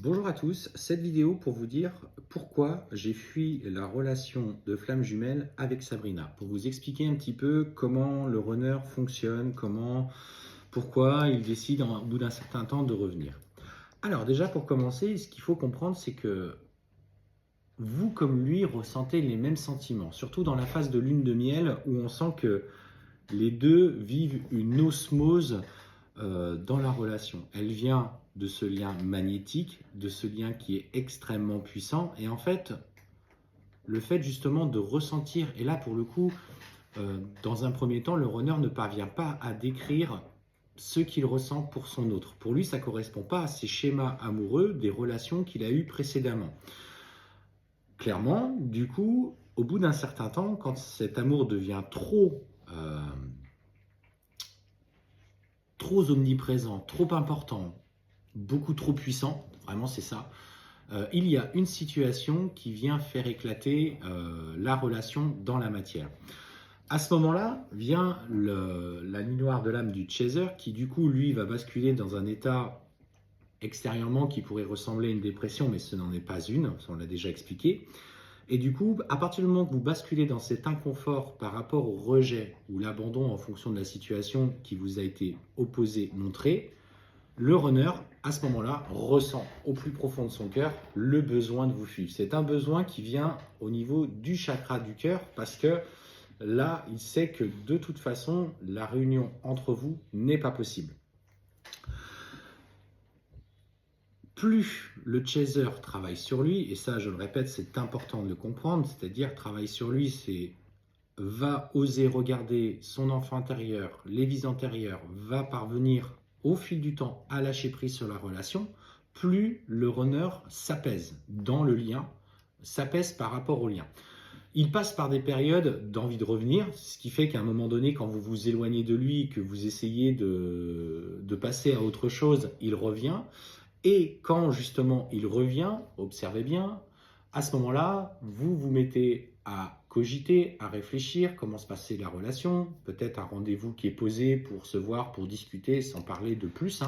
Bonjour à tous, cette vidéo pour vous dire pourquoi j'ai fui la relation de flamme jumelle avec Sabrina, pour vous expliquer un petit peu comment le runner fonctionne, pourquoi il décide au bout d'un certain temps de revenir. Alors déjà pour commencer, ce qu'il faut comprendre c'est que vous comme lui ressentez les mêmes sentiments, surtout dans la phase de lune de miel où on sent que les deux vivent une osmose dans la relation. Elle vient de ce lien magnétique, de ce lien qui est extrêmement puissant. Et en fait, le fait justement de ressentir, et là pour le coup, dans un premier temps, le runner ne parvient pas à décrire ce qu'il ressent pour son autre. Pour lui, ça ne correspond pas à ses schémas amoureux des relations qu'il a eues précédemment. Clairement, du coup, au bout d'un certain temps, quand cet amour devient trop omniprésent, trop important, beaucoup trop puissant, vraiment c'est ça, il y a une situation qui vient faire éclater la relation dans la matière. À ce moment-là, vient la nuit noire de l'âme du chaser qui du coup, lui, va basculer dans un état extérieurement qui pourrait ressembler à une dépression, mais ce n'en est pas une, on l'a déjà expliqué. Et du coup, à partir du moment que vous basculez dans cet inconfort par rapport au rejet ou l'abandon en fonction de la situation qui vous a été opposée, montrée, le runner, à ce moment-là, ressent au plus profond de son cœur le besoin de vous suivre. C'est un besoin qui vient au niveau du chakra du cœur parce que là, il sait que de toute façon, la réunion entre vous n'est pas possible. Plus le chaser travaille sur lui, et ça, je le répète, c'est important de le comprendre, c'est-à-dire travaille sur lui, c'est va oser regarder son enfant intérieur, les vies antérieures, va parvenir au fil du temps à lâcher prise sur la relation, plus le runner s'apaise dans le lien, s'apaise par rapport au lien. Il passe par des périodes d'envie de revenir, ce qui fait qu'à un moment donné, quand vous vous éloignez de lui, que vous essayez de passer à autre chose, il revient. Et quand justement il revient, observez bien, à ce moment-là, vous vous mettez à cogiter, à réfléchir comment se passait la relation, peut-être un rendez-vous qui est posé pour se voir, pour discuter, sans parler de plus.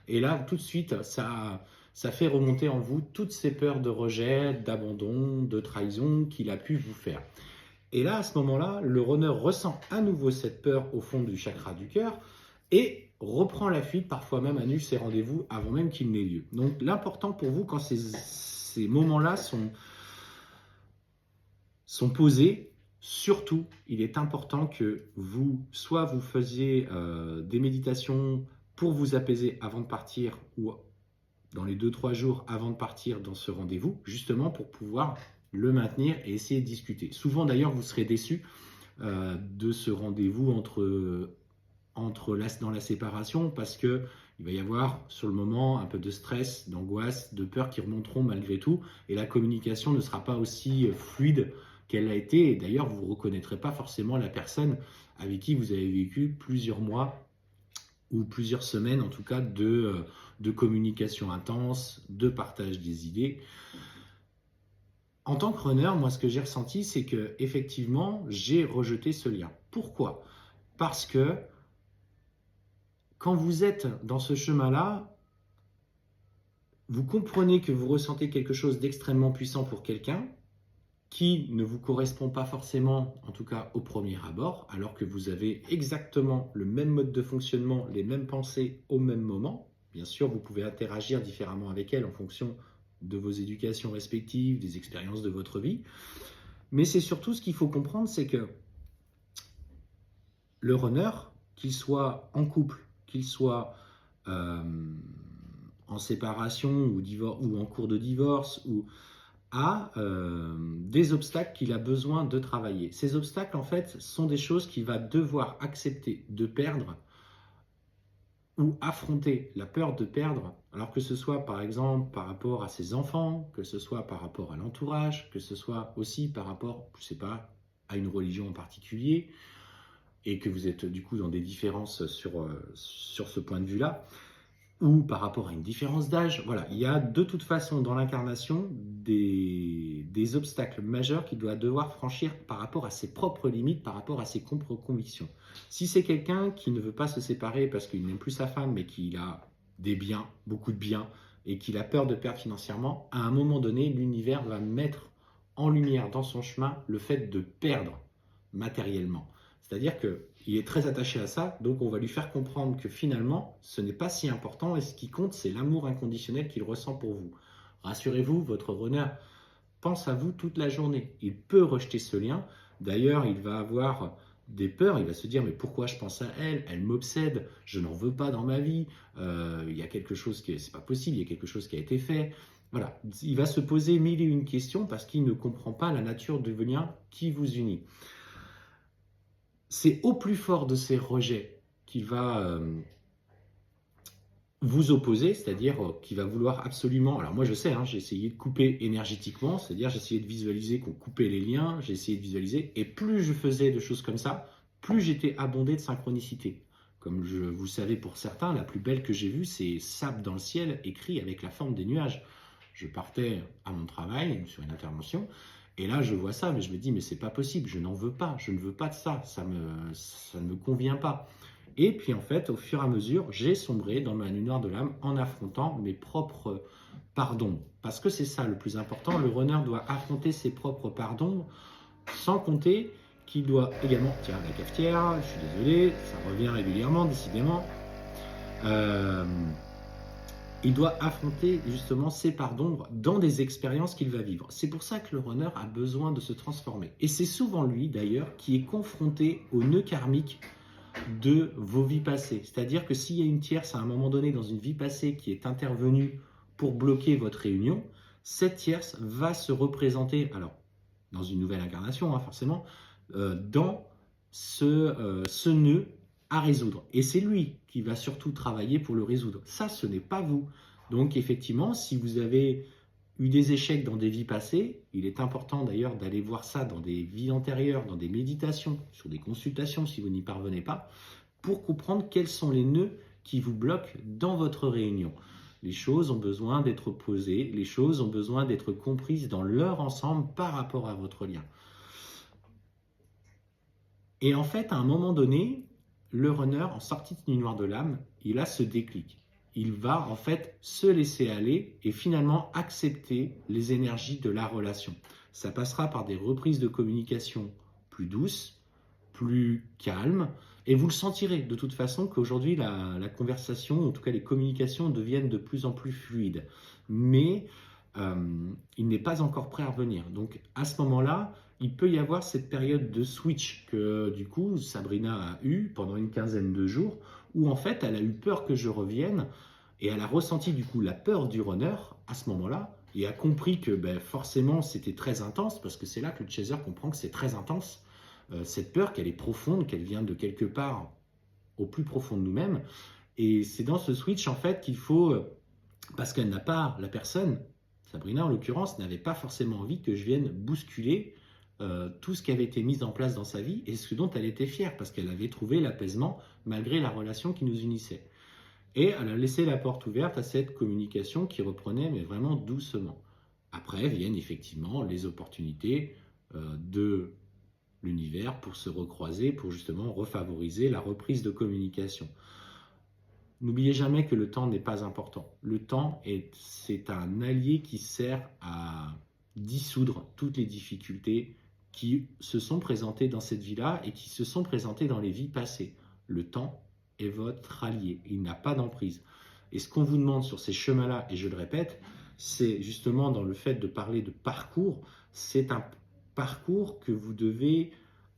Et là, tout de suite, ça fait remonter en vous toutes ces peurs de rejet, d'abandon, de trahison qu'il a pu vous faire. Et là, à ce moment-là, le runner ressent à nouveau cette peur au fond du chakra du cœur et reprend la fuite, parfois même annule ses rendez-vous avant même qu'il n'ait lieu. Donc l'important pour vous, quand ces moments-là sont posés, surtout, il est important que soit vous faisiez des méditations pour vous apaiser avant de partir ou dans les 2-3 jours avant de partir dans ce rendez-vous, justement pour pouvoir le maintenir et essayer de discuter. Souvent d'ailleurs, vous serez déçus de ce rendez-vous dans la séparation parce qu'il va y avoir sur le moment un peu de stress, d'angoisse, de peur qui remonteront malgré tout et la communication ne sera pas aussi fluide qu'elle a été et d'ailleurs vous ne reconnaîtrez pas forcément la personne avec qui vous avez vécu plusieurs mois ou plusieurs semaines en tout cas de communication intense, de partage des idées. En tant que runner, moi ce que j'ai ressenti c'est que effectivement j'ai rejeté ce lien. Pourquoi ? Parce que quand vous êtes dans ce chemin-là, vous comprenez que vous ressentez quelque chose d'extrêmement puissant pour quelqu'un qui ne vous correspond pas forcément, en tout cas au premier abord, alors que vous avez exactement le même mode de fonctionnement, les mêmes pensées au même moment. Bien sûr, vous pouvez interagir différemment avec elle en fonction de vos éducations respectives, des expériences de votre vie. Mais c'est surtout ce qu'il faut comprendre, c'est que le runner, qu'il soit en couple, qu'il soit en séparation ou en cours de divorce, a des obstacles qu'il a besoin de travailler. Ces obstacles, en fait, sont des choses qu'il va devoir accepter de perdre ou affronter la peur de perdre, alors que ce soit par exemple par rapport à ses enfants, que ce soit par rapport à l'entourage, que ce soit aussi par rapport, je ne sais pas, à une religion en particulier, et que vous êtes du coup dans des différences sur ce point de vue-là, ou par rapport à une différence d'âge. Voilà, il y a de toute façon dans l'incarnation des obstacles majeurs qu'il doit devoir franchir par rapport à ses propres limites, par rapport à ses propres convictions. Si c'est quelqu'un qui ne veut pas se séparer parce qu'il n'aime plus sa femme, mais qu'il a des biens, beaucoup de biens, et qu'il a peur de perdre financièrement, à un moment donné, l'univers va mettre en lumière dans son chemin le fait de perdre matériellement. C'est-à-dire qu'il est très attaché à ça, donc on va lui faire comprendre que finalement, ce n'est pas si important et ce qui compte, c'est l'amour inconditionnel qu'il ressent pour vous. Rassurez-vous, votre runner pense à vous toute la journée. Il peut rejeter ce lien. D'ailleurs, il va avoir des peurs, il va se dire mais pourquoi je pense à elle, elle m'obsède, je n'en veux pas dans ma vie, il y a quelque chose qui c'est pas possible, il y a quelque chose qui a été fait. Voilà, il va se poser mille et une questions parce qu'il ne comprend pas la nature du lien qui vous unit. C'est au plus fort de ces rejets qu'il va vous opposer, c'est-à-dire qu'il va vouloir absolument. Alors moi je sais, j'ai essayé de couper énergétiquement, c'est-à-dire j'ai essayé de visualiser qu'on coupait les liens, j'ai essayé de visualiser, et plus je faisais de choses comme ça, plus j'étais abondé de synchronicité. Comme vous savez pour certains, la plus belle que j'ai vue, c'est Sable dans le ciel, écrit avec la forme des nuages. Je partais à mon travail sur une intervention, et là je vois ça, mais je me dis mais c'est pas possible, je n'en veux pas, je ne veux pas de ça, ça ne me convient pas. Et puis en fait, au fur et à mesure, j'ai sombré dans ma nuit noire de l'âme en affrontant mes propres pardons. Parce que c'est ça le plus important, le runner doit affronter ses propres pardons, sans compter qu'il doit également... Tiens, la cafetière, je suis désolé, ça revient régulièrement, décidément. Il doit affronter justement ses pardons dans des expériences qu'il va vivre. C'est pour ça que le runner a besoin de se transformer. Et c'est souvent lui, d'ailleurs, qui est confronté au nœud karmique de vos vies passées. C'est-à-dire que s'il y a une tierce à un moment donné dans une vie passée qui est intervenue pour bloquer votre réunion, cette tierce va se représenter, alors dans une nouvelle incarnation forcément, dans ce nœud à résoudre. Et c'est lui qui va surtout travailler pour le résoudre. Ça, ce n'est pas vous. Donc effectivement, si vous avez eu des échecs dans des vies passées, il est important d'ailleurs d'aller voir ça dans des vies antérieures, dans des méditations, sur des consultations si vous n'y parvenez pas, pour comprendre quels sont les nœuds qui vous bloquent dans votre réunion. Les choses ont besoin d'être posées, les choses ont besoin d'être comprises dans leur ensemble par rapport à votre lien. Et en fait, à un moment donné, le runner, en sortie de nuit noire de l'âme, il a ce déclic. Il va en fait se laisser aller et finalement accepter les énergies de la relation. Ça passera par des reprises de communication plus douces, plus calmes, et vous le sentirez de toute façon qu'aujourd'hui la conversation, en tout cas les communications deviennent de plus en plus fluides. Mais il n'est pas encore prêt à revenir. Donc à ce moment-là, il peut y avoir cette période de switch que du coup Sabrina a eu pendant une quinzaine de jours, où en fait elle a eu peur que je revienne, et elle a ressenti du coup la peur du runner à ce moment-là, et a compris que forcément c'était très intense, parce que c'est là que le chaser comprend que c'est très intense, cette peur, qu'elle est profonde, qu'elle vient de quelque part au plus profond de nous-mêmes, et c'est dans ce switch en fait qu'il faut, parce qu'elle n'a pas, la personne, Sabrina en l'occurrence, n'avait pas forcément envie que je vienne bousculer tout ce qui avait été mis en place dans sa vie et ce dont elle était fière, parce qu'elle avait trouvé l'apaisement malgré la relation qui nous unissait. Et elle a laissé la porte ouverte à cette communication qui reprenait, mais vraiment doucement. Après viennent effectivement les opportunités de l'univers pour se recroiser, pour justement refavoriser la reprise de communication. N'oubliez jamais que le temps n'est pas important. Le temps, c'est un allié qui sert à dissoudre toutes les difficultés qui se sont présentées dans cette vie-là et qui se sont présentées dans les vies passées. Le temps est votre allié, il n'a pas d'emprise. Et ce qu'on vous demande sur ces chemins-là, et je le répète, c'est justement dans le fait de parler de parcours, c'est un parcours que vous devez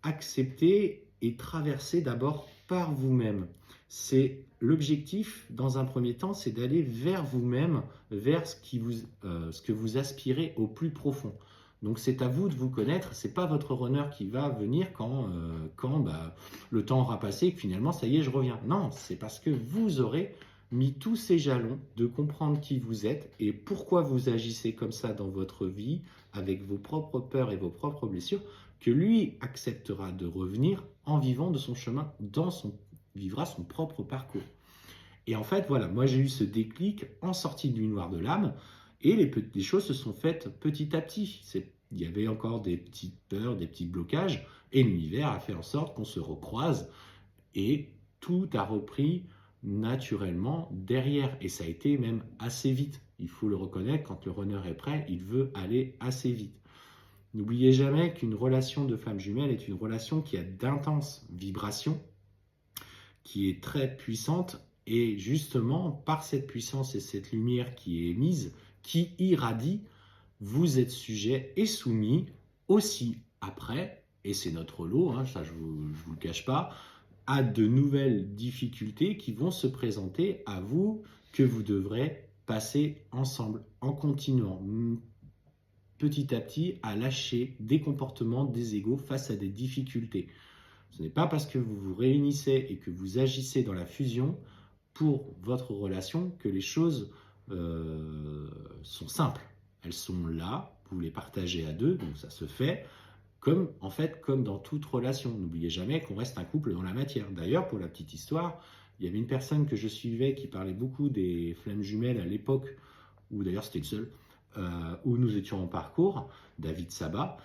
accepter et traverser d'abord par vous-même. C'est l'objectif, dans un premier temps, c'est d'aller vers vous-même, vers ce que vous aspirez au plus profond. Donc c'est à vous de vous connaître, c'est pas votre runner qui va venir quand le temps aura passé et que finalement ça y est je reviens. Non, c'est parce que vous aurez mis tous ces jalons de comprendre qui vous êtes et pourquoi vous agissez comme ça dans votre vie avec vos propres peurs et vos propres blessures, que lui acceptera de revenir en vivant de son chemin, vivra son propre parcours. Et en fait, voilà, moi j'ai eu ce déclic en sortie de nuit noire de l'âme, et les choses se sont faites petit à petit. Il y avait encore des petites peurs, des petits blocages, et l'univers a fait en sorte qu'on se recroise, et tout a repris naturellement derrière, et ça a été même assez vite. Il faut le reconnaître, quand le runner est prêt, il veut aller assez vite. N'oubliez jamais qu'une relation de flamme jumelle est une relation qui a d'intenses vibrations, qui est très puissante, et justement, par cette puissance et cette lumière qui est émise, qui irradie, vous êtes sujet et soumis aussi après, et c'est notre lot, hein, ça je vous le cache pas, à de nouvelles difficultés qui vont se présenter à vous, que vous devrez passer ensemble, en continuant petit à petit à lâcher des comportements, des égos face à des difficultés. Ce n'est pas parce que vous vous réunissez et que vous agissez dans la fusion pour votre relation que les choses sont simples. Elles sont là, vous les partagez à deux, donc ça se fait comme, en fait, comme dans toute relation. N'oubliez jamais qu'on reste un couple dans la matière. D'ailleurs, pour la petite histoire, il y avait une personne que je suivais qui parlait beaucoup des flammes jumelles à l'époque, où d'ailleurs c'était le seul, où nous étions en parcours, David Sabat.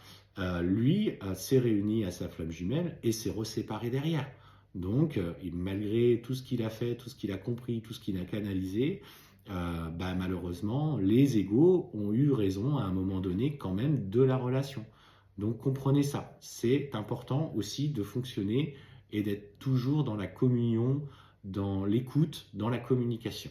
Lui s'est réuni à sa flamme jumelle et s'est reséparé derrière. Donc, malgré tout ce qu'il a fait, tout ce qu'il a compris, tout ce qu'il a canalisé, malheureusement, les égos ont eu raison à un moment donné quand même de la relation. Donc comprenez ça, c'est important aussi de fonctionner et d'être toujours dans la communion, dans l'écoute, dans la communication.